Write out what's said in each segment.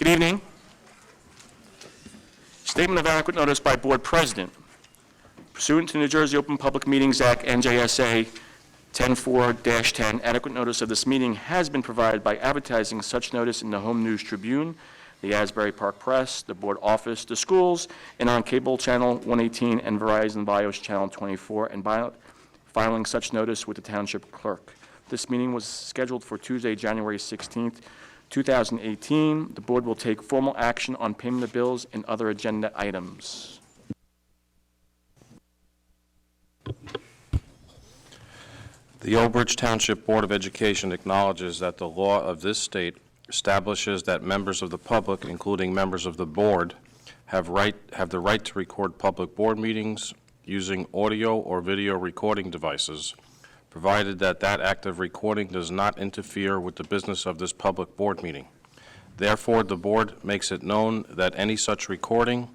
Good evening. Statement of adequate notice by Board President. Pursuant to New Jersey Open Public Meetings Act, NJSA 10-4-10, adequate notice of this meeting has been provided by advertising such notice in the Home News Tribune, the Asbury Park Press, the Board Office, the schools, and on Cable Channel 118 and Verizon Bios Channel 24, and by filing such notice with the Township Clerk. This meeting was scheduled for Tuesday, January 16th, 2018. The Board will take formal action on payment of bills and other agenda items. The Old Bridge Township Board of Education acknowledges that the law of this state establishes that members of the public, including members of the board, have the right to record public board meetings using audio or video recording devices, provided that that act of recording does not interfere with the business of this public board meeting. Therefore, the board makes it known that any such recording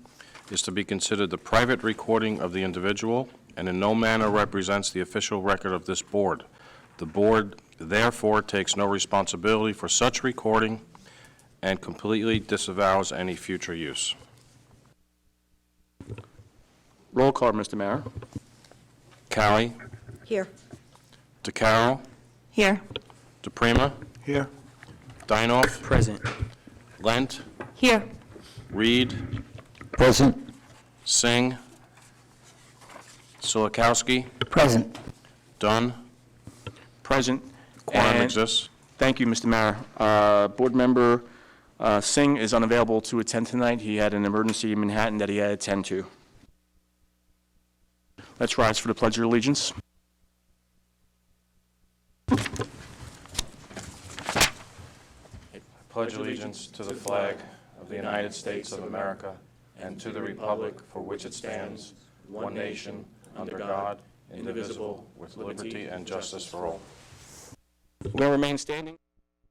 is to be considered the private recording of the individual and in no manner represents the official record of this board. The board therefore takes no responsibility for such recording and completely disavows any future use. Roll call, Mr. Mayor. Callie? Here. DeCarroll? Here. DePrima? Here. Dinoff? Present. Lent? Here. Reed? Present. Singh? Silikowski? Present. Dunn? Present. Quorum And exists. thank you, Mr. Mayor. Board Member Singh is unavailable to attend tonight. He had an emergency in Manhattan that he had to attend to. Let's rise for the Pledge of Allegiance. Pledge allegiance to the flag of the United States of America and to the republic for which it stands, one nation, under God, indivisible, with liberty and justice for all. We're going to remain standing.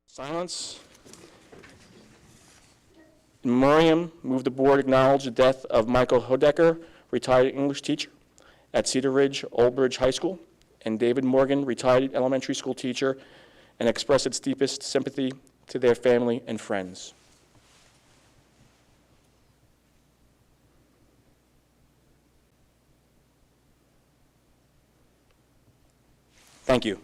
Silence. In memoriam, move the board acknowledge the death of Michael Hodecker, retired English teacher at Cedar Ridge, Old Bridge High School, and David Morgan, retired elementary school teacher, and express its deepest sympathy to their family and friends. Thank you.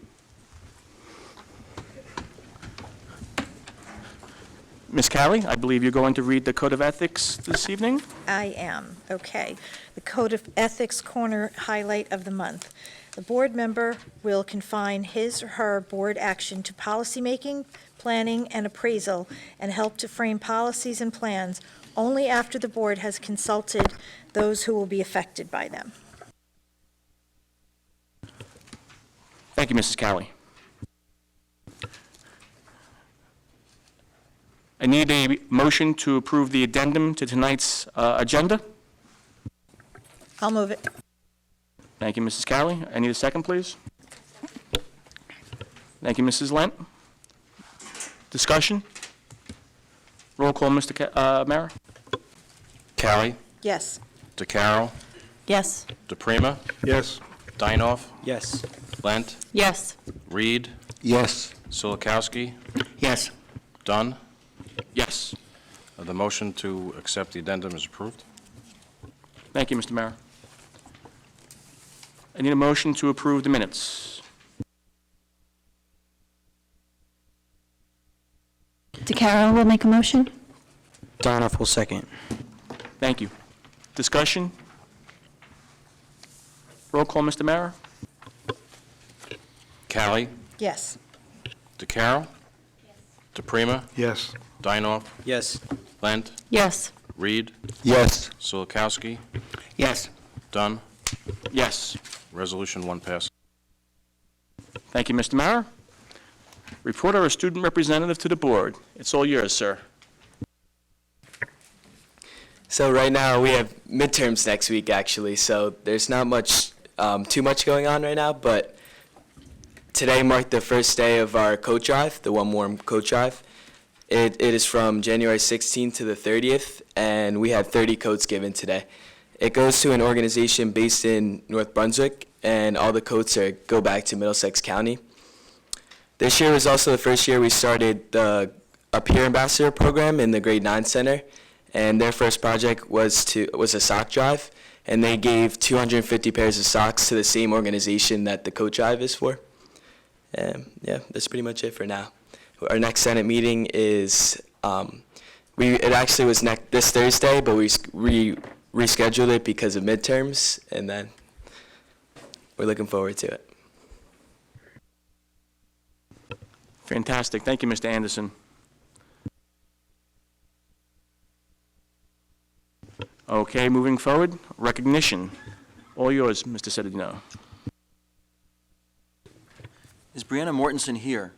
Ms. Callie, I believe you're going to read the Code of Ethics this evening? I am. Okay. The Code of Ethics Corner highlight of the month. The board member will confine his or her board action to policymaking, planning, and appraisal, and help to frame policies and plans only after the board has consulted those who will be affected by them. Thank you, Mrs. Callie. I need a motion to approve the addendum to tonight's agenda. I'll move it. Thank you, Mrs. Callie. I need a second, please. Thank you, Mrs. Lent. Discussion? Roll call, Mr. Mayor. Callie? Yes. DeCarroll? Yes. DePrima? Yes. Dinoff? Yes. Lent? Yes. Reed? Yes. Silikowski? Yes. Dunn? Yes. The motion to accept the addendum is approved. Thank you, Mr. Mayor. I need a motion to approve the minutes. DeCarroll will make a motion. Donoff will second. Thank you. Discussion? Roll call, Mr. Mayor. Callie? Yes. DeCarroll? DePrima? Yes. Dinoff? Yes. Lent? Yes. Reed? Yes. Silikowski? Yes. Dunn? Yes. Resolution 1 passes. Thank you, Mr. Mayor. Report our student representative to the board. It's all yours, sir. So right now we have midterms next week, actually, so there's not much, too much going on right now, but today marked the first day of our coat drive, the One Warm coat drive. It is from January 16th to the 30th, and we had 30 coats given today. It goes to an organization based in North Brunswick, and all the coats go back to Middlesex County. This year was also the first year we started the a peer ambassador program in the grade 9 center, and their first project was a sock drive, and they gave 250 pairs of socks to the same organization that the coat drive is for. Yeah, that's pretty much it for now. Our next Senate meeting is, it actually was this Thursday, but we rescheduled it because of midterms, and then we're looking forward to it. Fantastic. Thank you, Mr. Anderson. Okay, moving forward, recognition. All yours, Mr. Cedeno. Is Brianna Mortensen here?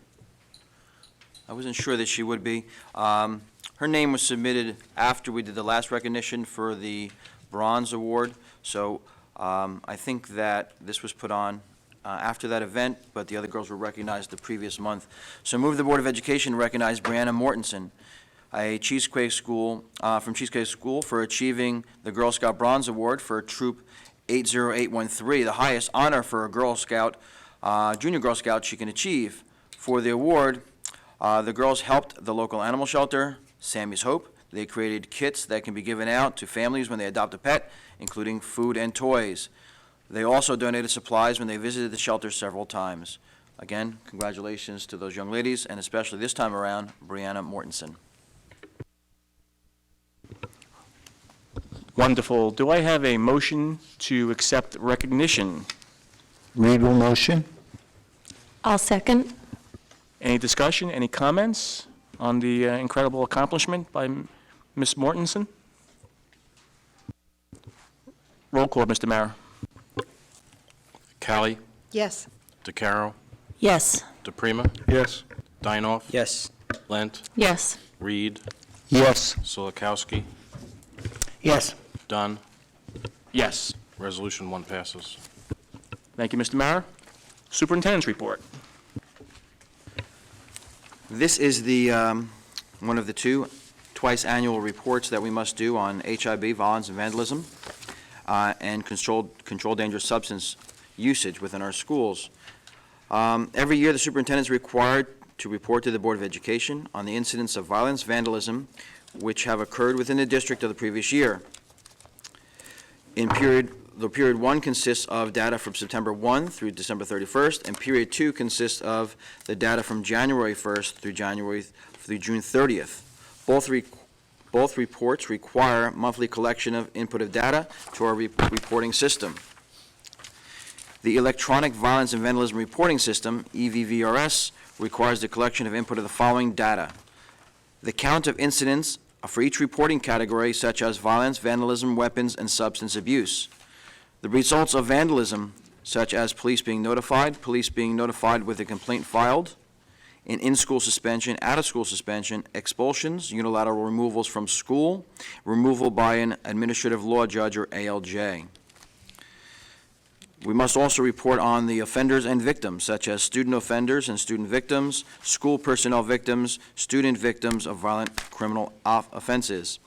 I wasn't sure that she would be. Her name was submitted after we did the last recognition for the Bronze Award, so I think that this was put on after that event, but the other girls were recognized the previous month. So move the Board of Education to recognize Brianna Mortensen, a Cheesecake School, from Cheesecake School, for achieving the Girl Scout Bronze Award for Troop 80813, the highest honor for a Girl Scout, junior Girl Scout she can achieve. For the award, the girls helped the local animal shelter, Sammy's Hope. They created kits that can be given out to families when they adopt a pet, including food and toys. They also donated supplies when they visited the shelter several times. Again, congratulations to those young ladies, and especially this time around, Brianna Mortensen. Wonderful. Do I have a motion to accept recognition? Reed will motion. I'll second. Any discussion, any comments on the incredible accomplishment by Ms. Mortensen? Roll call, Mr. Mara. Callie, Yes. DeCaro, Yes. DePrima, Yes. Dinoff, Yes. Lent, Yes. Reed, Yes. Solikowski, Yes. Dunn. Yes. Resolution 1 passes. Thank you, Mr. Mara. Superintendent's report. This is the, one of the twice annual reports that we must do on HIB, violence and vandalism, and controlled dangerous substance usage within our schools. Every year, the superintendent is required to report to the Board of Education on the incidents of violence, vandalism, which have occurred within the district of the previous year. The period 1 consists of data from September 1 through December 31st, and period 2 consists of the data from January 1st through June 30th. Both reports require monthly collection of input of data to our reporting system. The Electronic Violence and Vandalism Reporting System, EVVRS, requires the collection of input of the following data: the count of incidents for each reporting category, such as violence, vandalism, weapons, and substance abuse. The results of vandalism, such as police being notified with a complaint filed, an in-school suspension, out-of-school suspension, expulsions, unilateral removals from school, removal by an administrative law judge or ALJ. We must also report on the offenders and victims, such as student offenders and student victims, school personnel victims, student victims of violent criminal offenses.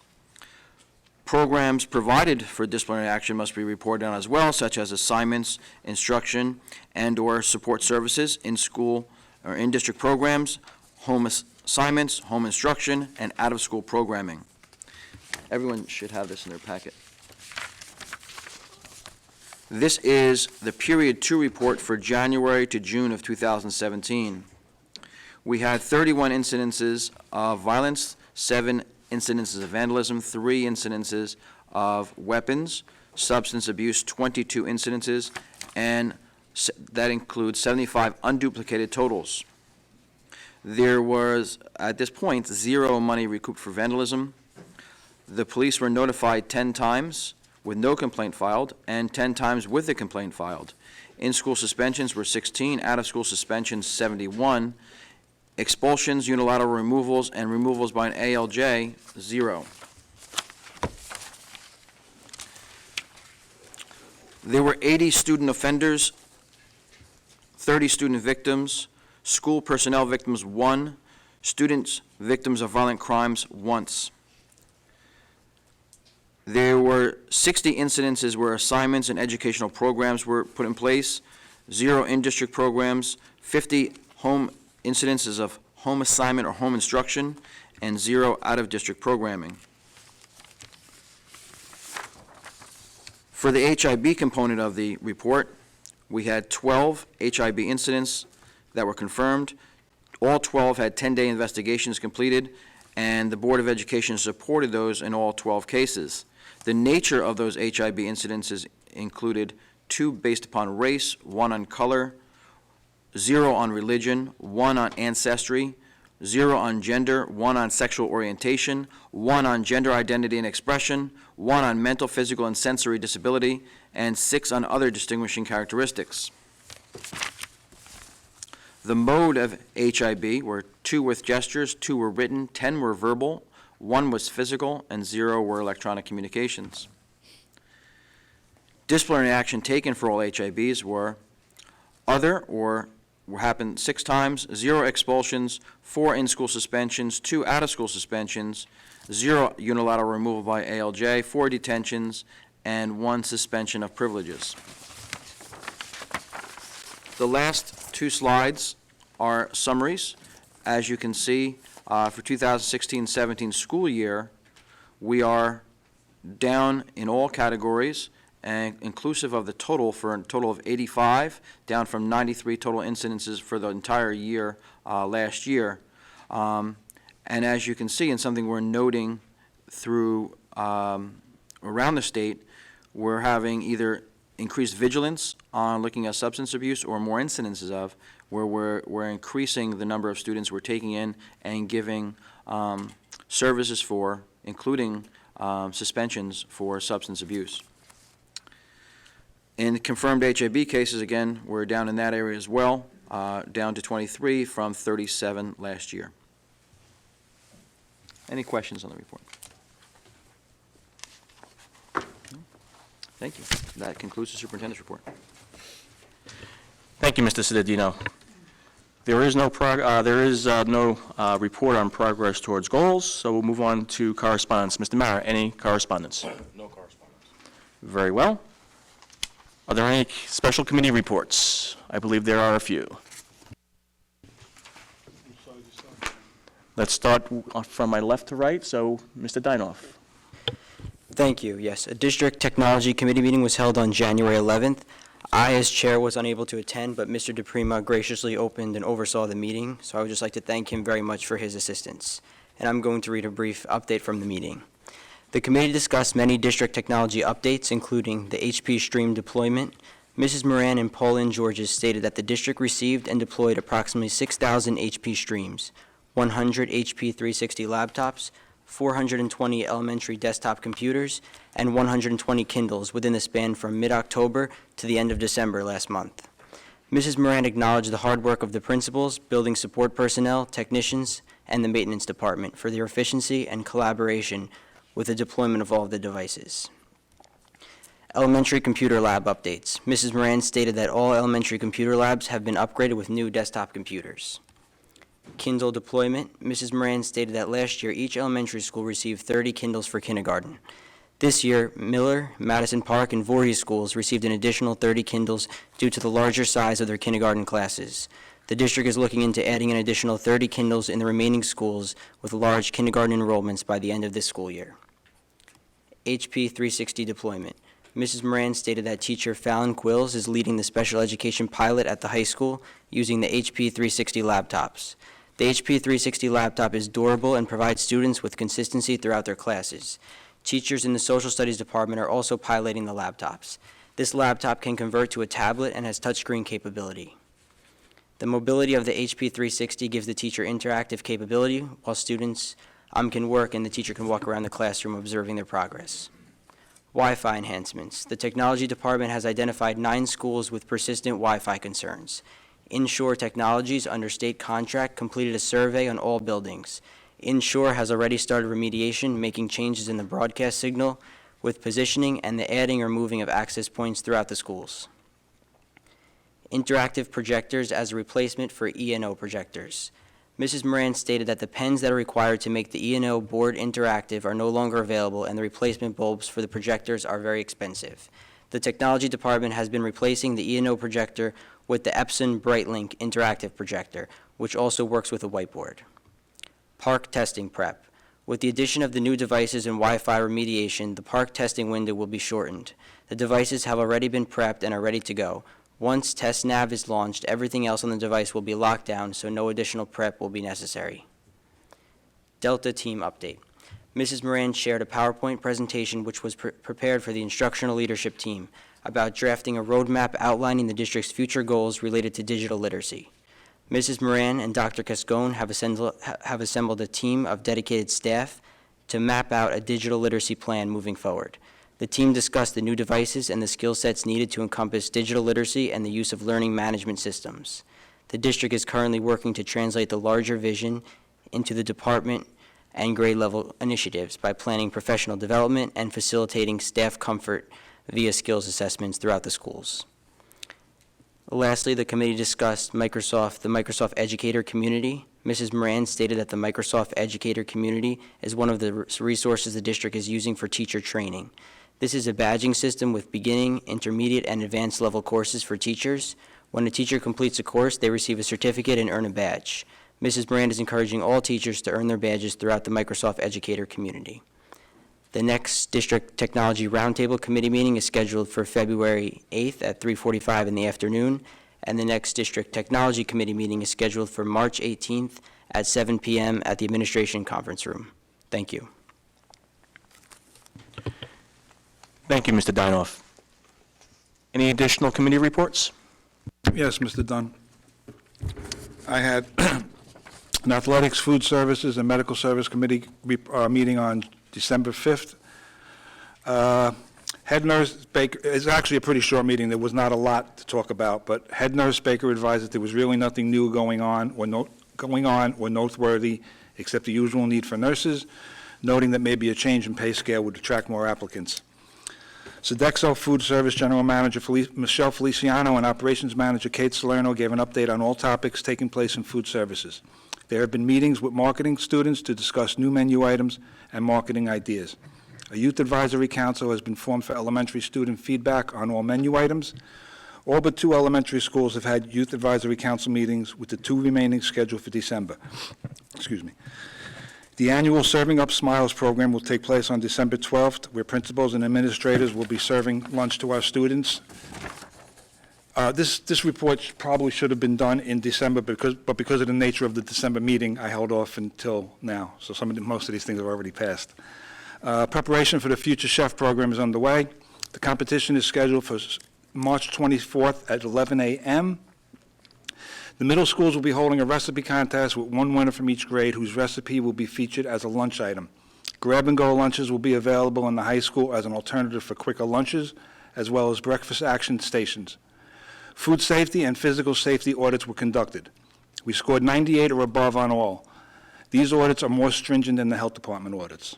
Programs provided for disciplinary action must be reported on as well, such as assignments, instruction, and/or support services in school or in district programs, home assignments, home instruction, and out-of-school programming. Everyone should have this in their packet. This is the period 2 report for January to June of 2017. We had 31 incidences of violence, 7 incidences of vandalism, 3 incidences of weapons, substance abuse, 22 incidences, and that includes 75 unduplicated totals. There was, at this point, 0 money recouped for vandalism. The police were notified 10 times with no complaint filed, and 10 times with a complaint filed. In-school suspensions were 16, out-of-school suspensions 71, expulsions, unilateral removals, and removals by an ALJ, 0. There were 80 student offenders, 30 student victims, school personnel victims 1, students victims of violent crimes once. There were 60 incidences where assignments and educational programs were put in place, 0 in-district programs, 50 incidences of home assignment or home instruction, and 0 out-of-district programming. For the HIB component of the report, we had 12 HIB incidents that were confirmed. All 12 had 10-day investigations completed, and the Board of Education supported those in all 12 cases. The nature of those HIB incidences included 2 based upon race, 1 on color, 0 on religion, 1 on ancestry, 0 on gender, 1 on sexual orientation, 1 on gender identity and expression, 1 on mental, physical, and sensory disability, and 6 on other distinguishing characteristics. The mode of HIB were 2 with gestures, 2 were written, 10 were verbal, 1 was physical, and 0 were electronic communications. Disciplinary action taken for all HIBs were other or happened 6 times, 0 expulsions, 4 in-school suspensions, 2 out-of-school suspensions, 0 unilateral removal by ALJ, 4 detentions, and 1 suspension of privileges. The last 2 slides are summaries. As you can see, for 2016-17 school year, we are down in all categories, and inclusive of the total, for a total of 85, down from 93 total incidences for the entire year last year. And as you can see, and something we're noting through around the state, we're having either increased vigilance on looking at substance abuse or more incidences of, where we're increasing the number of students we're taking in and giving services for, including suspensions for substance abuse. In confirmed HIB cases, again, we're down in that area as well, down to 23 from 37 last year. Any questions on the report? Thank you. That concludes the superintendent's report. Thank you, Mr. Cittadino. There is no report on progress towards goals, so we'll move on to correspondence. Mr. Mara, any correspondence? No correspondence. Very well. Are there any special committee reports? I believe there are a few. Let's start from my left to right, so Mr. Dinoff. Thank you. Yes, a district technology committee meeting was held on January 11th. I, as chair, was unable to attend, but Mr. DePrima graciously opened and oversaw the meeting, so I would just like to thank him very much for his assistance. And I'm going to read a brief update from the meeting. The committee discussed many district technology updates, including the HP Stream deployment. Mrs. Moran and Pauline Georges stated that the district received and deployed approximately 6,000 HP Streams, 100 HP 360 laptops, 420 elementary desktop computers, and 120 Kindles within the span from mid-October to the end of December last month. Mrs. Moran acknowledged the hard work of the principals, building support personnel, technicians, and the maintenance department for their efficiency and collaboration with the deployment of all of the devices. Elementary computer lab updates. Mrs. Moran stated that all elementary computer labs have been upgraded with new desktop computers. Kindle deployment. Mrs. Moran stated that last year each elementary school received 30 Kindles for kindergarten. This year, Miller, Madison Park, and Voorhees schools received an additional 30 Kindles due to the larger size of their kindergarten classes. The district is looking into adding an additional 30 Kindles in the remaining schools with large kindergarten enrollments by the end of this school year. HP 360 deployment. Mrs. Moran stated that teacher Fallon Quills is leading the special education pilot at the high school using the HP 360 laptops. The HP 360 laptop is durable and provides students with consistency throughout their classes. Teachers in the social studies department are also piloting the laptops. This laptop can convert to a tablet and has touchscreen capability. The mobility of the HP 360 gives the teacher interactive capability while students can work and the teacher can walk around the classroom observing their progress. Wi-Fi enhancements. The technology department has identified 9 schools with persistent Wi-Fi concerns. Inshore Technologies, under state contract, completed a survey on all buildings. Inshore has already started remediation, making changes in the broadcast signal with positioning and the adding or moving of access points throughout the schools. Interactive projectors as a replacement for E&O projectors. Mrs. Moran stated that the pens that are required to make the E&O board interactive are no longer available and the replacement bulbs for the projectors are very expensive. The technology department has been replacing the E&O projector with the Epson BrightLink interactive projector, which also works with a whiteboard. Park testing prep. With the addition of the new devices and Wi-Fi remediation, the park testing window will be shortened. The devices have already been prepped and are ready to go. Once TestNav is launched, everything else on the device will be locked down, so no additional prep will be necessary. Delta team update. Mrs. Moran shared a PowerPoint presentation which was prepared for the instructional leadership team about drafting a roadmap outlining the district's future goals related to digital literacy. Mrs. Moran and Dr. Cascone have assembled a team of dedicated staff to map out a digital literacy plan moving forward. The team discussed the new devices and the skill sets needed to encompass digital literacy and the use of learning management systems. The district is currently working to translate the larger vision into the department and grade level initiatives by planning professional development and facilitating staff comfort via skills assessments throughout the schools. Lastly, the committee discussed the Microsoft educator community. Mrs. Moran stated that the Microsoft educator community is one of the resources the district is using for teacher training. This is a badging system with beginning, intermediate, and advanced level courses for teachers. When a teacher completes a course, they receive a certificate and earn a badge. Mrs. Moran is encouraging all teachers to earn their badges throughout the Microsoft educator community. The next District Technology Roundtable Committee meeting is scheduled for February 8th at 3:45 in the afternoon, and the next District Technology Committee meeting is scheduled for March 18th at 7 p.m. at the Administration Conference Room. Thank you. Thank you, Mr. Dinoff. Any additional committee reports? Yes, Mr. Dunn. I had an Athletics, Food Services, and Medical Service Committee meeting on December 5th. Head Nurse Baker, it's actually a pretty short meeting. There was not a lot to talk about, but Head Nurse Baker advised that there was really nothing new going on or noteworthy except the usual need for nurses, noting that maybe a change in pay scale would attract more applicants. Sodexo Food Service General Manager Michelle Feliciano and Operations Manager Kate Salerno gave an update on all topics taking place in food services. There have been meetings with marketing students to discuss new menu items and marketing ideas. A youth advisory council has been formed for elementary student feedback on all menu items. All but 2 elementary schools have had youth advisory council meetings, with the 2 remaining scheduled for December. Excuse me. The annual Serving Up Smiles program will take place on December 12th, where principals and administrators will be serving lunch to our students. This report probably should have been done in December, but because of the nature of the December meeting, I held off until now. So most of these things have already passed. Preparation for the Future Chef program is underway. The competition is scheduled for March 24th at 11 a.m. The middle schools will be holding a recipe contest with 1 winner from each grade whose recipe will be featured as a lunch item. Grab-and-go lunches will be available in the high school as an alternative for quicker lunches, as well as breakfast action stations. Food safety and physical safety audits were conducted. We scored 98 or above on all. These audits are more stringent than the health department audits.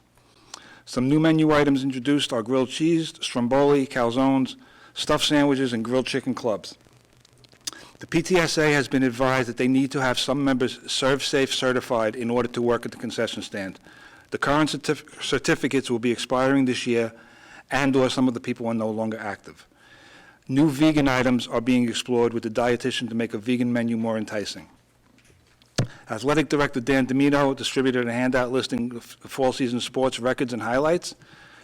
Some new menu items introduced are grilled cheese, stromboli, calzones, stuffed sandwiches, and grilled chicken clubs. The PTSA has been advised that they need to have some members ServSafe certified in order to work at the concession stand. The current certificates will be expiring this year, and/or some of the people are no longer active. New vegan items are being explored with the dietitian to make a vegan menu more enticing. Athletic Director Dan Domino distributed a handout listing of fall season sports records and highlights.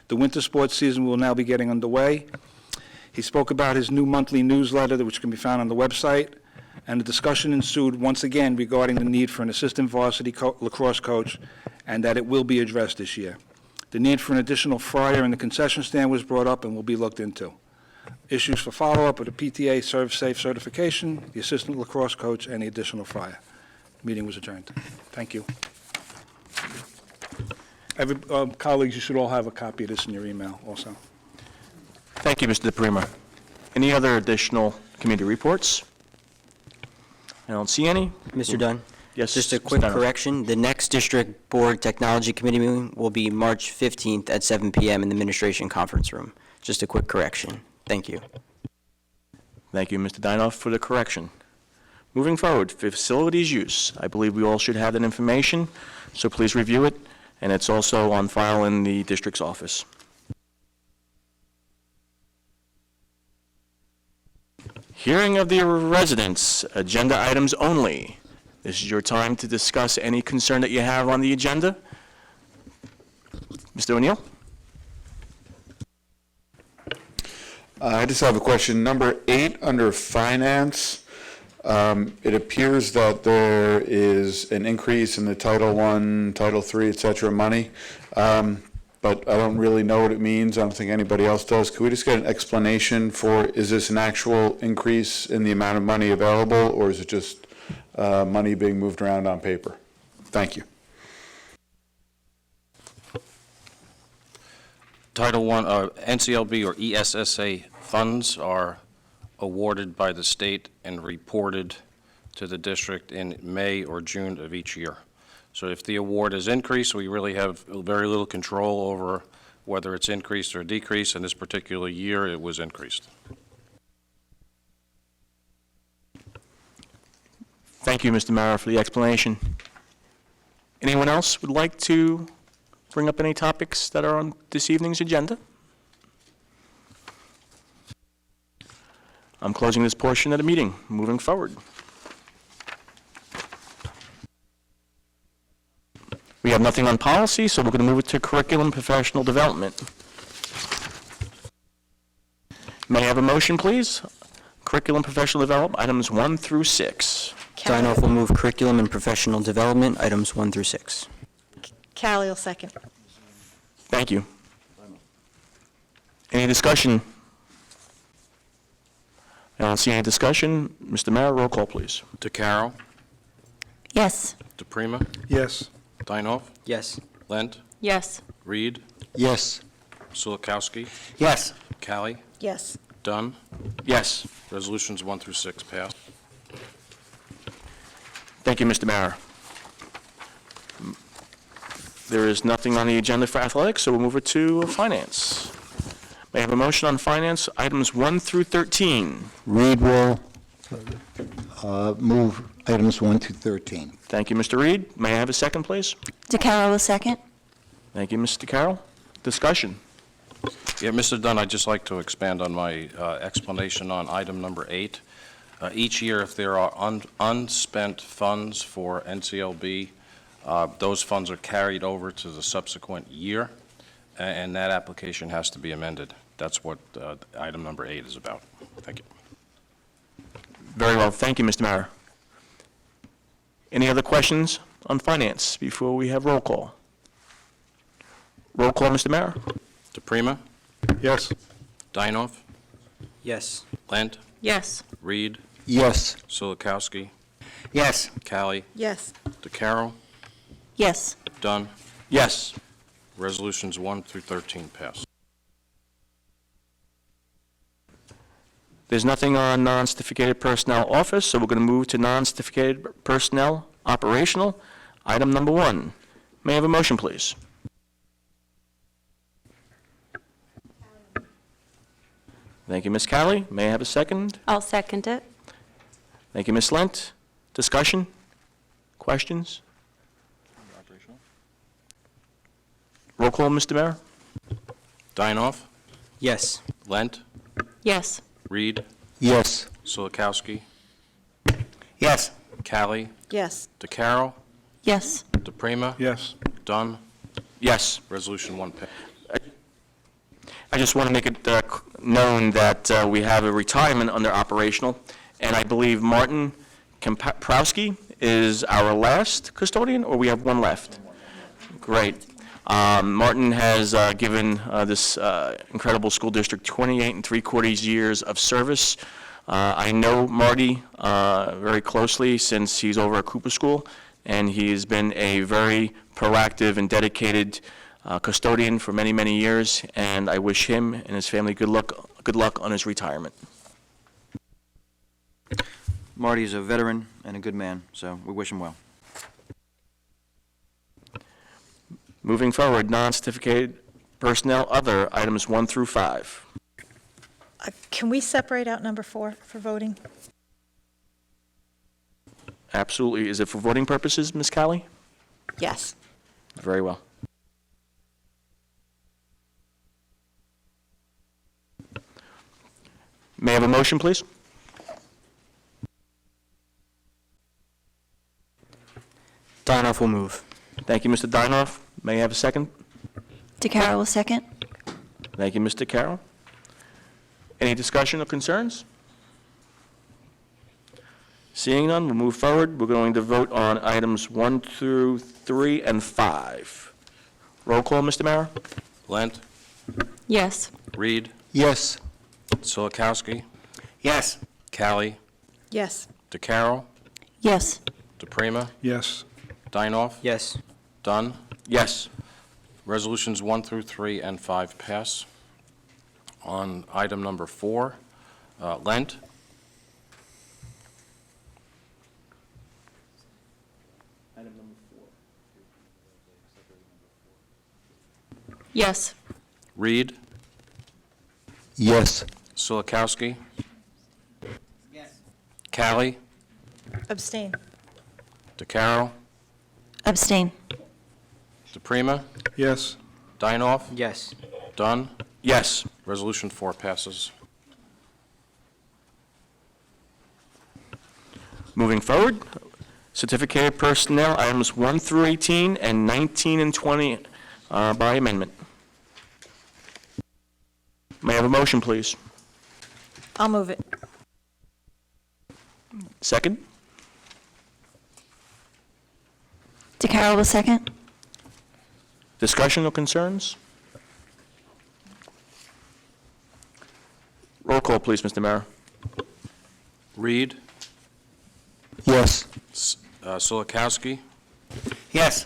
The winter sports season will now be getting underway. He spoke about his new monthly newsletter, which can be found on the website, and the discussion ensued once again regarding the need for an assistant varsity lacrosse coach, and that it will be addressed this year. The need for an additional fryer in the concession stand was brought up and will be looked into. Issues for follow-up are the PTA ServSafe certification, the assistant lacrosse coach, and the additional fryer. Meeting was adjourned. Thank you. Colleagues, you should all have a copy of this in your email also. Thank you, Mr. DePrima. Any other additional committee reports? I don't see any. Mr. Dunn? Yes, Just a Mr. quick Donovan. correction. The next District Board Technology Committee meeting will be March 15th at 7 p.m. in the Administration Conference Room. Just a quick correction. Thank you. Thank you, Mr. Dinoff, for the correction. Moving forward, facilities use. I believe we all should have that information, so please review it, and it's also on file in the district's office. Hearing of the residents, agenda items only. This is your time to discuss any concern that you have on the agenda. Mr. O'Neill? I just have a question. Number 8, under finance, it appears that there is an increase in the Title I, Title III, et cetera, money, but I don't really know what it means. I don't think anybody else does. Could we just get an explanation for, is this an actual increase in the amount of money available, or is it just money being moved around on paper? Thank you. Title I, NCLB or ESSA funds are awarded by the state and reported to the district in May or June of each year. So if the award is increased, we really have very little control over whether it's increased or decreased. In this particular year, it was increased. Thank you, Mr. Mara, for the explanation. Anyone else would like to bring up any topics that are on this evening's agenda? I'm closing this portion of the meeting. Moving forward. We have nothing on policy, so we're going to move it to curriculum professional development. May I have a motion, please? Curriculum professional development, items 1 through 6. Dinoff will move curriculum and professional development, items 1 through 6. Callie will second. Thank you. Any discussion? I don't see any discussion. Mr. Mayor, roll call, please. DeCarroll, Yes. DePrima, Yes. Dinoff, Yes. Lent, Yes. Reed, Yes. Sulikowski, Yes. Callie, Yes. Dunn. Yes. Resolutions 1 through 6 passed. Thank you, Mr. Mayor. There is nothing on the agenda for athletics, so we'll move it to finance. May I have a motion on finance, items 1 through 13? Reed will move items 1 to 13. Thank you, Mr. Reed. May I have a second, please? DeCarroll will second. Thank you, Mr. Carroll. Discussion. Yeah, Mr. Dunn, I'd just like to expand on my explanation on item number 8. Each year, if there are unspent funds for NCLB, those funds are carried over to the subsequent year, and that application has to be amended. That's what item number 8 is about. Thank you. Very well. Thank you, Mr. Mayor. Any other questions on finance before we have roll call? Roll call, Mr. Mayor? DePrima, Yes. Dinoff, Yes. Lent, Yes. Reed, Yes. Sulikowski, Yes. Callie, Yes. DeCarroll, Yes. Dunn. Yes. Resolutions 1 through 13 passed. There's nothing on non-certificated personnel office, so we're going to move to non-certificated personnel operational. Item number 1. May I have a motion, please? Thank you, Ms. Callie. May I have a second? I'll second it. Thank you, Ms. Lent. Discussion? Questions? Roll call, Mr. Mayor? Dinoff, Yes. Lent, Yes. Reed, Yes. Sulikowski, Yes. Callie, Yes. DeCarroll, Yes. DePrima, Yes. Dunn. Yes. Resolution 1 passed. I just want to make it known that we have a retirement under operational, and I believe Martin Komprowski is our last custodian, or we have one left? Great. Martin has given this incredible school district 28 3/4 years of service. I know Marty very closely since he's over at Cooper School, and he's been a very proactive and dedicated custodian for many, many years, and I wish him and his family good luck on his retirement. Marty is a veteran and a good man, so we wish him well. Moving forward, non-certificated personnel, other, items 1 through 5. Can we separate out number 4 for voting? Absolutely. Is it for voting purposes, Ms. Callie? Yes. Very well. May I have a motion, please? Dinoff will move. Thank you, Mr. Dinoff. May I have a second? DeCarroll will second. Thank you, Mr. Carroll. Any discussion or concerns? Seeing none, we'll move forward. We're going to vote on items 1 through 3 and 5. Roll call, Mr. Mara? Lent, Yes. Reed, Yes. Solikowski, Yes. Callie, Yes. DeCarroll, Yes. DePrima, Yes. Dinoff, Yes. Dunn. Yes. Resolutions 1 through 3 and 5 pass. On item number 4, Lent, Yes. Reed, Yes. Solikowski. Callie, Abstain. DeCarroll, Abstain. DePrima, Yes. Dinoff, Yes. Dunn. Yes. Resolution 4 passes. Moving forward, certificated personnel, items 1 through 18 and 19 and 20 by amendment. May I have a motion, please? I'll move it. Second? DeCarroll will second. Discussion or concerns? Roll call, please, Mr. Mara. Reed, Yes. Solikowski, Yes.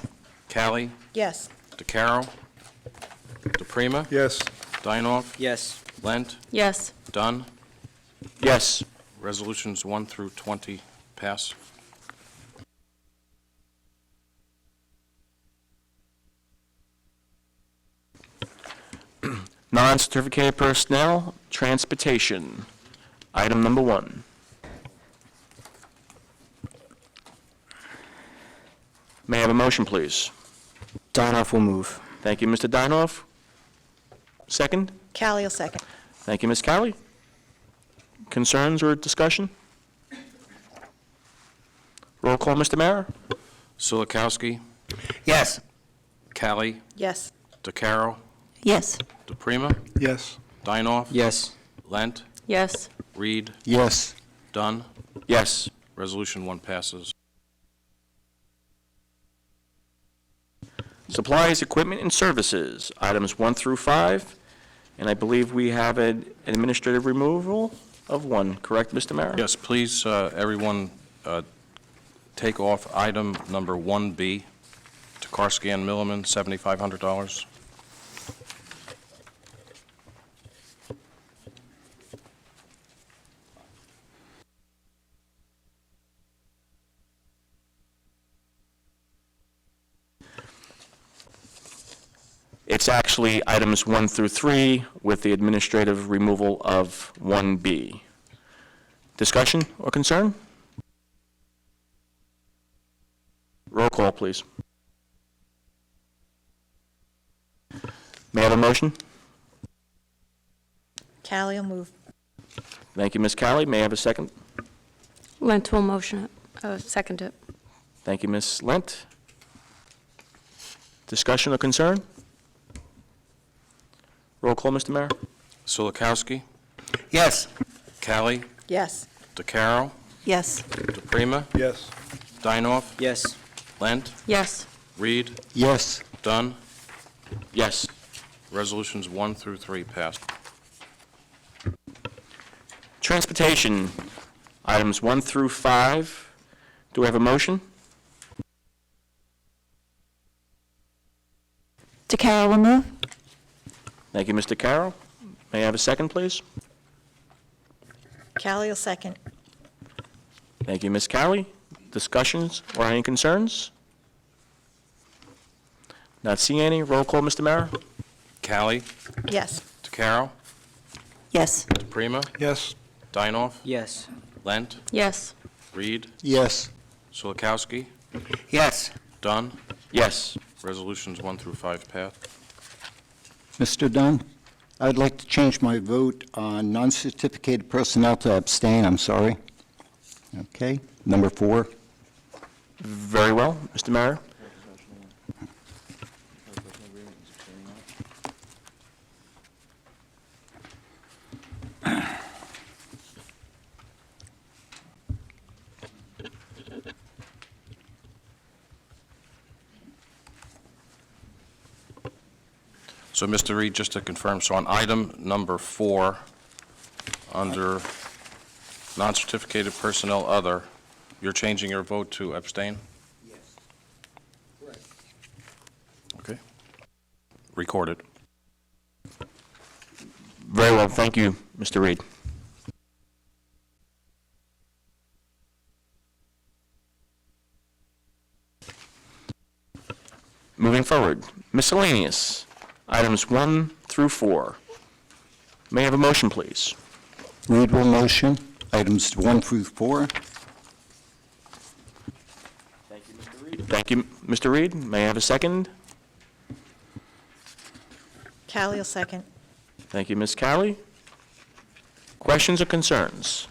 Callie, Yes. DeCarroll, DePrima, Yes. Dinoff, Yes. Lent, Yes. Dunn. Yes. Resolutions 1 through 20 pass. Non-certificated personnel, transportation, item number 1. May I have a motion, please? Dinoff will move. Thank you, Mr. Dinoff. Second? Callie will second. Thank you, Ms. Callie. Concerns or discussion? Roll call, Mr. Mara. Solikowski, Yes. Callie, Yes. DeCarroll, Yes. DePrima, Yes. Dinoff, Yes. Lent, Yes. Reed, Yes. Dunn. Yes. Resolution 1 passes. Supplies, equipment, and services, items 1 through 5, and I believe we have an administrative removal of 1, correct, Mr. Mara? Yes, please, everyone, take off item number 1B, Tokarski and Milliman, $7,500. It's actually items 1 through 3 with the administrative removal of 1B. Discussion or concern? Roll call, please. May I have a motion? Callie will move. Thank you, Ms. Callie. May I have a second? Lent will motion it. Second it. Thank you, Ms. Lent. Discussion or concern? Roll call, Mr. Mayor. Solikowski, Yes. Callie, Yes. DeCarroll, Yes. DePrima, Yes. Dinoff, Yes. Lent, Yes. Reed, Yes. Dunn. Yes. Resolutions 1 through 3 passed. Transportation, items 1 through 5. Do I have a motion? DeCarroll will move. Thank you, Mr. Carroll. May I have a second, please? Callie will second. Thank you, Ms. Callie. Discussions or any concerns? Not seeing any. Roll call, Mr. Mayor. Callie, Yes. DeCarroll, Yes. DePrima, Yes. Dinoff, Yes. Lent, Yes. Reed, Yes. Solikowski, Yes. Dunn. Yes. Resolutions 1 through 5 passed. Mr. Dunn, I'd like to change my vote on non-certificated personnel to abstain, I'm sorry. Okay, number 4. Very well, Mr. Mayor. So, Mr. Reed, just to confirm, so on item number 4, under non-certificated personnel other, you're changing your vote to abstain? Yes. Okay. Recorded. Very well, thank you, Mr. Reed. Moving forward, miscellaneous, items 1 through 4. May I have a motion, please? Reed will motion, items 1 through 4. Thank you, Mr. Reed. May I have a second? Callie will second. Thank you, Ms. Callie. Questions or concerns?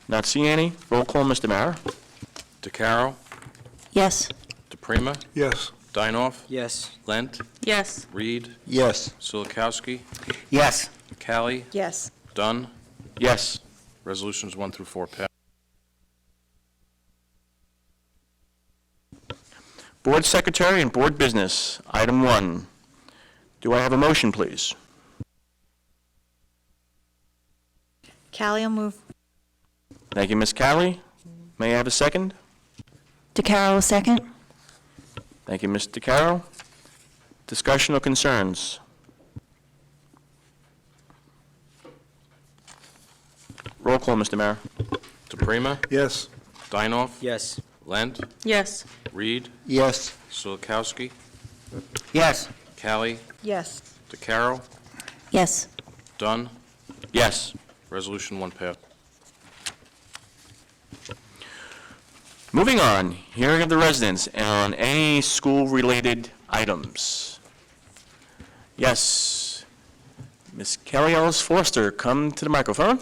Not seeing any. Roll call, Mr. Mara. DeCaro? Yes. DePrima? Yes. Dinoff? Yes. Lent? Yes. Reed? Yes. Silikowski? Yes. Callie? Yes. Dunn? Yes. Resolutions 1 through 4 pass. Board Secretary and Board Business, item 1. Do I have a motion, please? Callie will move. Thank you, Ms. Callie. May I have a second? DeCaro will second. Thank you, Ms. DeCaro. Discussion or concerns? Roll call, Mr. Mayor. DePrima? Yes. Dinoff? Yes. Lent? Yes. Reed? Yes. Silikowski? Yes. Callie? Yes. DeCaro? Yes. Dunn? Yes. Resolution 1 passed. Moving on, hearing of the residents on any school-related items. Yes. Ms. Kelly Ellis Foster, come to the microphone.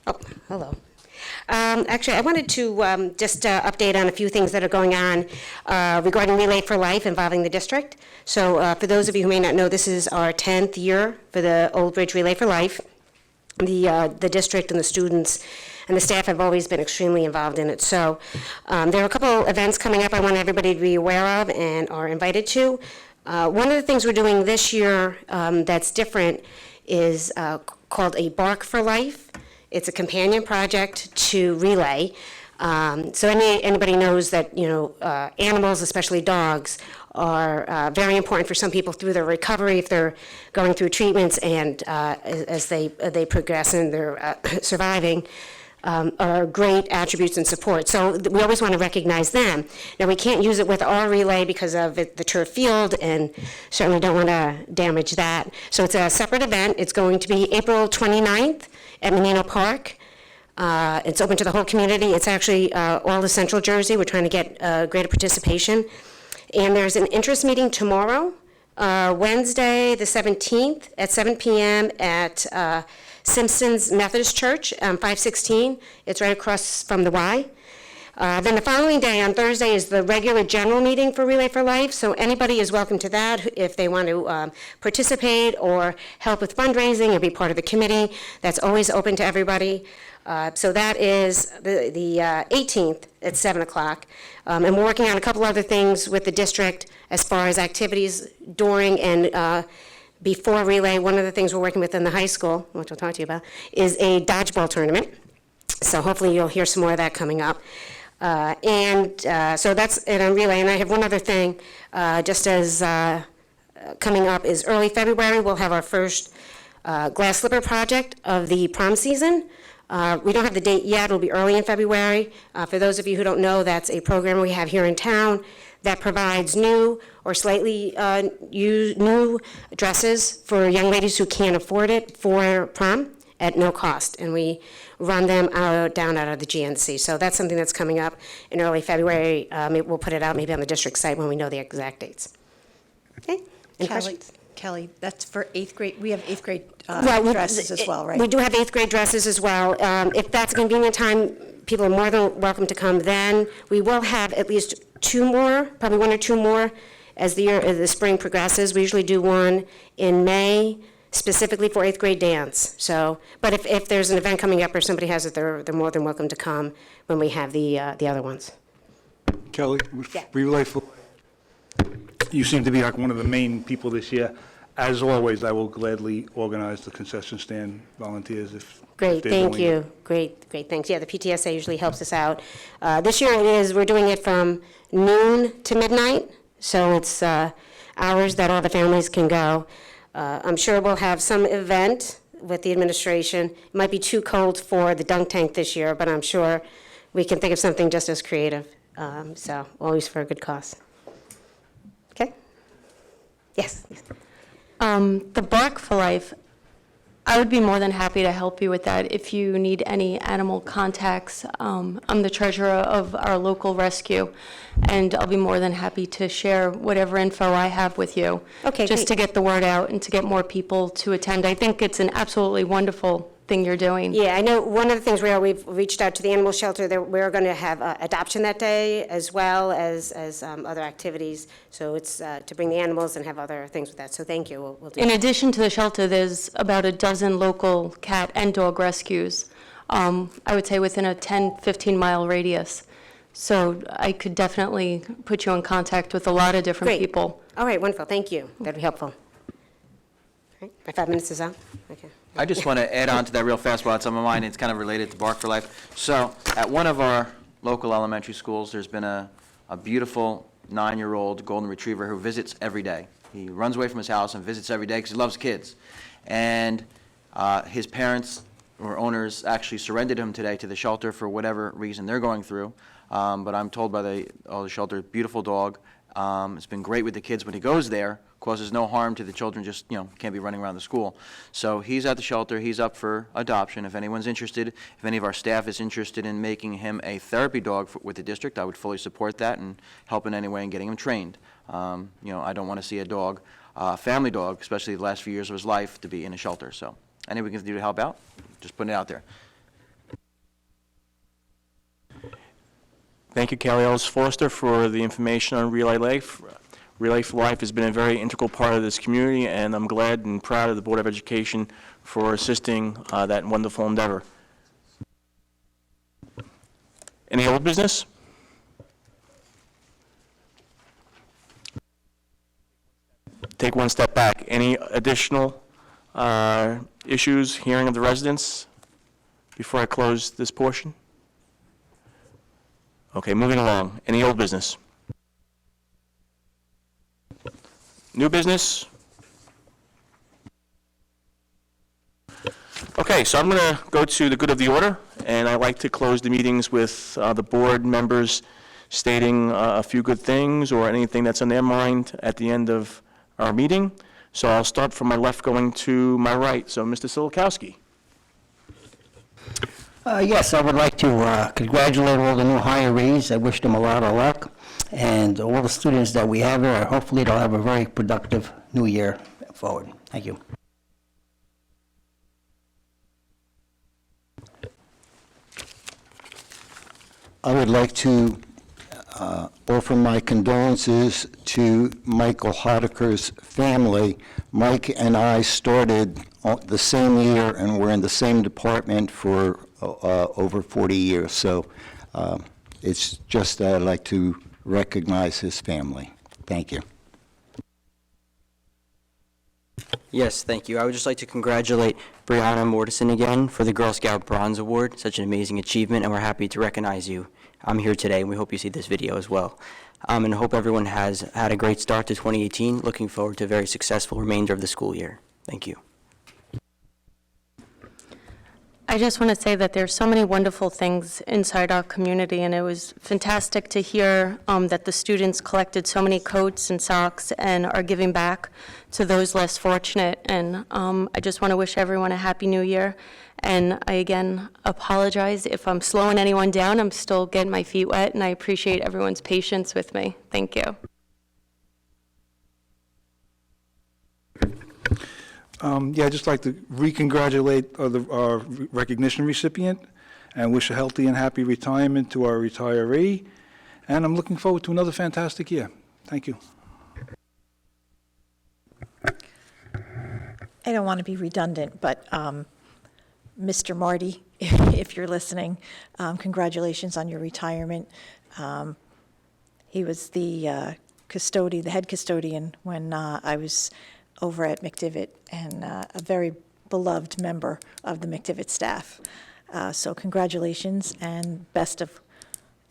Oh, hello. Actually, I wanted to just update on a few things that are going on regarding Relay for Life involving the district. So for those of you who may not know, this is our 10th year for the Old Bridge Relay for Life. The district and the students and the staff have always been extremely involved in it. So there are a couple events coming up I want everybody to be aware of and are invited to. One of the things we're doing this year that's different is called a Bark for Life. It's a companion project to Relay. So anybody knows that, animals, especially dogs, are very important for some people through their recovery if they're going through treatments and as they progress and they're surviving. Are great attributes and support. So we always want to recognize them. Now, we can't use it with our relay because of the turf field, and certainly don't want to damage that. So it's a separate event. It's going to be April 29th at Menino Park. It's open to the whole community. It's actually all of Central Jersey. We're trying to get greater participation. And there's an interest meeting tomorrow, Wednesday the 17th at 7 p.m. at Simpson's Methodist Church, 516. It's right across from the Y. Then the following day, on Thursday, is the regular general meeting for Relay for Life. So anybody is welcome to that if they want to participate or help with fundraising or be part of the committee. That's always open to everybody. So that is the 18th at 7 o'clock. And we're working on a couple other things with the district as far as activities during and before Relay. One of the things we're working with in the high school, which I'll talk to you about, is a dodgeball tournament. So hopefully you'll hear some more of that coming up. So that's it on Relay. And I have one other thing, just as coming up is early February, we'll have our first glass slipper project of the prom season. We don't have the date yet. It'll be early in February. For those of you who don't know, that's a program we have here in town that provides new or slightly new dresses for young ladies who can't afford it for prom at no cost. And we run them down out of the GNC. So that's something that's coming up in early February. We'll put it out maybe on the district site when we know the exact dates. Okay? Any questions? Kelly, that's for 8th grade. We have 8th grade Well, dresses as well, right? We do have 8th grade dresses as well. If that's a convenient time, people are more than welcome to come then. We will have at least 2 more, probably 1 or 2 more as the spring progresses. We usually do one in May, specifically for 8th grade dance. So, but if there's an event coming up or somebody has it, they're more than welcome to come when we have the other ones. Kelly, Yeah. Relay for, you seem to be like one of the main people this year. As always, I will gladly organize the concession stand volunteers if Great, they're thank doing it. you. Great, thanks. Yeah, the PTSA usually helps us out. This year we're doing it from noon to midnight, so it's hours that all the families can go. I'm sure we'll have some event with the administration. It might be too cold for the dunk tank this year, but I'm sure we can think of something just as creative. So always for a good cause. Okay? Yes. The Bark for Life, I would be more than happy to help you with that if you need any animal contacts. I'm the treasurer of our local rescue, and I'll be more than happy to share whatever info I have with you. Okay, just great. to get the word out and to get more people to attend. I think it's an absolutely wonderful thing you're doing. Yeah, I know one of the things where we've reached out to the animal shelter, that we're going to have adoption that day as well as other activities. So it's to bring the animals and have other things with that. So thank you. We'll do In that. addition to the shelter, there's about a dozen local cat and dog rescues, I would say within a 10, 15-mile radius. So I could definitely put you in contact with a lot of different Great. people. All right, wonderful. Thank you. That'd be helpful. All right, my 5 minutes is up. Okay. I just want to add on to that real fast while it's on my mind. It's kind of related to Bark for Life. So at one of our local elementary schools, there's been a beautiful 9-year-old golden retriever who visits every day. He runs away from his house and visits every day because he loves kids. And his parents or owners actually surrendered him today to the shelter for whatever reason they're going through. But I'm told by the shelter, beautiful dog. It's been great with the kids when he goes there. Causes no harm to the children, just, can't be running around the school. So he's at the shelter, he's up for adoption. If anyone's interested, if any of our staff is interested in making him a therapy dog with the district, I would fully support that and help in any way in getting him trained. I don't want to see a dog, family dog, especially the last few years of his life, to be in a shelter. So anything we can do to help out, just putting it out there. Thank you, Kelly Ellis Foster, for the information on Relay Life. Relay for Life has been a very integral part of this community, and I'm glad and proud of the Board of Education for assisting that wonderful endeavor. Any old business? Take one step back. Any additional issues, hearing of the residents before I close this portion? Okay, moving along. Any old business? New business? Okay, so I'm going to go to the good of the order, and I like to close the meetings with the board members stating a few good things or anything that's on their mind at the end of our meeting. So I'll start from my left going to my right. So Mr. Silikowski. Yes, I would like to congratulate all the new hirees. I wish them a lot of luck. And all the students that we have here, hopefully they'll have a very productive new year forward. Thank you. I would like to offer my condolences to Michael Hodeker's family. Mike and I started the same year, and we're in the same department for over 40 years. So it's just that I'd like to recognize his family. Thank you. Yes, thank you. I would just like to congratulate Brianna Mortison again for the Girl Scout Bronze Award. Such an amazing achievement, and we're happy to recognize you. I'm here today, and we hope you see this video as well. And I hope everyone has had a great start to 2018. Looking forward to a very successful remainder of the school year. Thank you. I just want to say that there's so many wonderful things inside our community, and it was fantastic to hear that the students collected so many coats and socks and are giving back to those less fortunate. And I just want to wish everyone a Happy New Year. And I, again, apologize if I'm slowing anyone down. I'm still getting my feet wet, and I appreciate everyone's patience with me. Thank you. I'd just like to re-congratulate our recognition recipient and wish a healthy and happy retirement to our retiree. And I'm looking forward to another fantastic year. Thank you. I don't want to be redundant, but Mr. Marty, if you're listening, congratulations on your retirement. He was the custodian, the head custodian, when I was over at McDivitt, and a very beloved member of the McDivitt staff. So congratulations and best of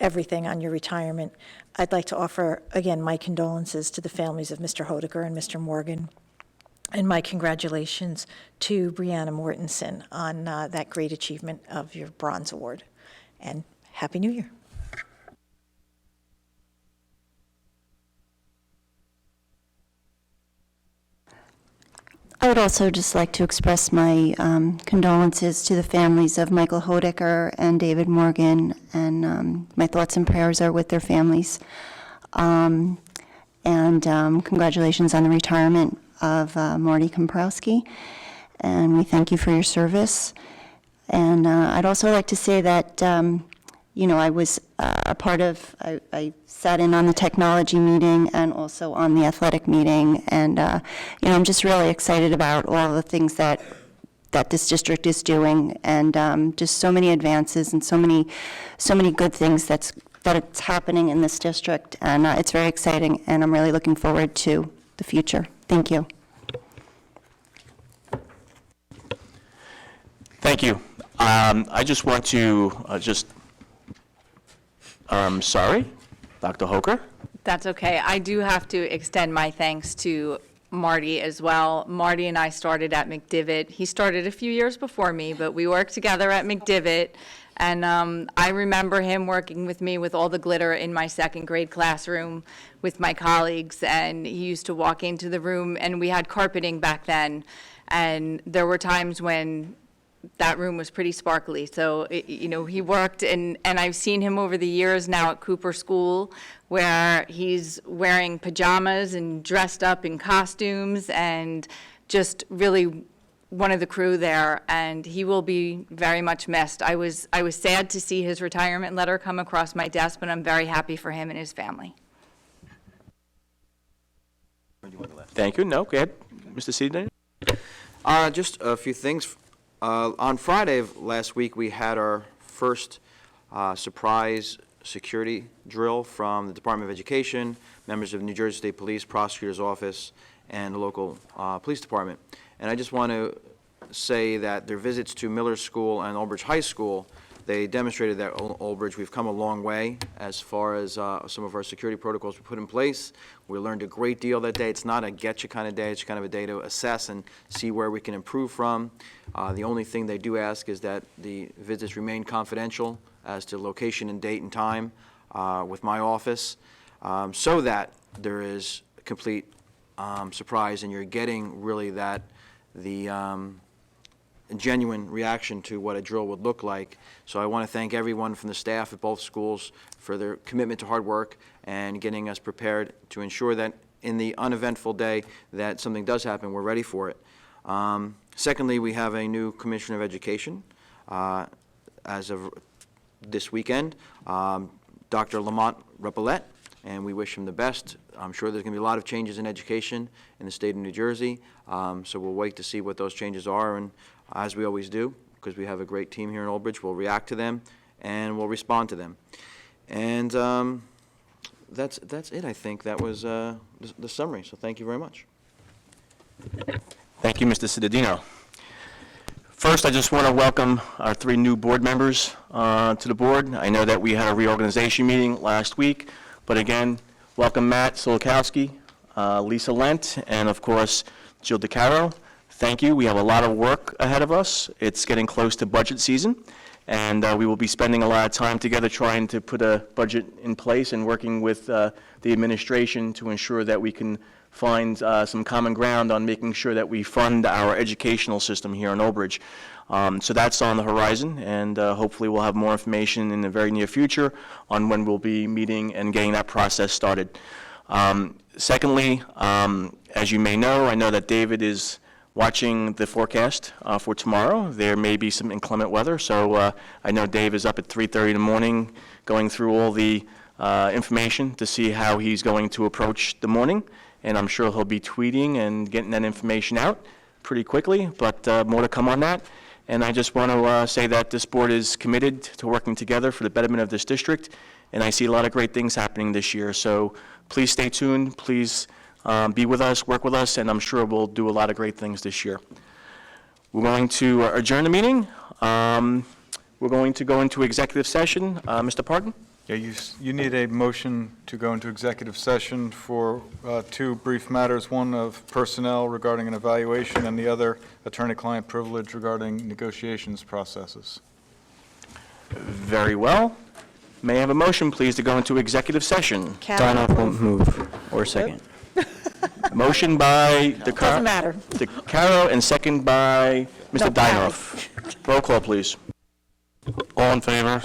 everything on your retirement. I'd like to offer, again, my condolences to the families of Mr. Hodeker and Mr. Morgan, and my congratulations to Brianna Mortensen on that great achievement of your Bronze Award. And Happy New Year. I would also just like to express my condolences to the families of Michael Hodeker and David Morgan, and my thoughts and prayers are with their families. And congratulations on the retirement of Marty Komprowski, and we thank you for your service. And I'd also like to say that, I was a part of, I sat in on the technology meeting and also on the athletic meeting, and, I'm just really excited about all the things that this district is doing, and just so many advances and so many good things that it's happening in this district, and it's very exciting, and I'm really looking forward to the future. Thank you. Thank you. I just want to sorry, Dr. Hoker? That's okay. I do have to extend my thanks to Marty as well. Marty and I started at McDivitt. He started a few years before me, but we worked together at McDivitt. And I remember him working with me with all the glitter in my second grade classroom with my colleagues. And he used to walk into the room, and we had carpeting back then. And there were times when that room was pretty sparkly. So, he worked, and I've seen him over the years now at Cooper School, where he's wearing pajamas and dressed up in costumes and just really one of the crew there, and he will be very much missed. I was sad to see his retirement letter come across my desk, but I'm very happy for him and his family. Thank you. No, go ahead, Mr. Seaton. Just a few things. On Friday of last week, we had our first surprise security drill from the Department of Education, members of New Jersey State Police, Prosecutor's Office, and the local police department. And I just want to say that their visits to Miller School and Old Bridge High School, they demonstrated that Old Bridge, we've come a long way as far as some of our security protocols we put in place. We learned a great deal that day. It's not a getcha kind of day. It's kind of a day to assess and see where we can improve from. The only thing they do ask is that the visits remain confidential as to location and date and time with my office, so that there is complete surprise and you're getting really the genuine reaction to what a drill would look like. So I want to thank everyone from the staff at both schools for their commitment to hard work and getting us prepared to ensure that in the uneventful day that something does happen, we're ready for it. Secondly, we have a new Commissioner of Education as of this weekend, Dr. Lamont Repollet, and we wish him the best. I'm sure there's going to be a lot of changes in education in the state of New Jersey, so we'll wait to see what those changes are, and as we always do, because we have a great team here in Old Bridge, we'll react to them and we'll respond to them. And that's it, I think. That was the summary, so thank you very much. Thank you, Mr. Cittadino. First, I just want to welcome our 3 new board members to the board. I know that we had a reorganization meeting last week, but again, welcome Matt Solikowski, Lisa Lent, and of course, Jill DeCaro. Thank you. We have a lot of work ahead of us. It's getting close to budget season, and we will be spending a lot of time together trying to put a budget in place and working with the administration to ensure that we can find some common ground on making sure that we fund our educational system here in Old Bridge. So that's on the horizon, and hopefully we'll have more information in the very near future on when we'll be meeting and getting that process started. Secondly, as you may know, I know that David is watching the forecast for tomorrow. There may be some inclement weather, so I know Dave is up at 3:30 in the morning going through all the information to see how he's going to approach the morning, and I'm sure he'll be tweeting and getting that information out pretty quickly, but more to come on that. And I just want to say that this board is committed to working together for the betterment of this district, and I see a lot of great things happening this year. So please stay tuned, please be with us, work with us, and I'm sure we'll do a lot of great things this year. We're going to adjourn the meeting. We're going to go into executive session. Mr. Parton? Yeah, you need a motion to go into executive session for two brief matters, one of personnel regarding an evaluation and the other attorney-client privilege regarding negotiations processes. Very well. May I have a motion, please, to go into executive session? Dinoff will move, or second. Motion by Doesn't matter. DeCaro and second by Mr. No, Dinoff. Roll call, please. All in favor?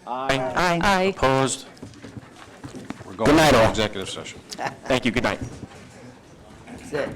Aye. Aye. Opposed? We're going Good night, into all. executive session. Thank you, good night. That's it.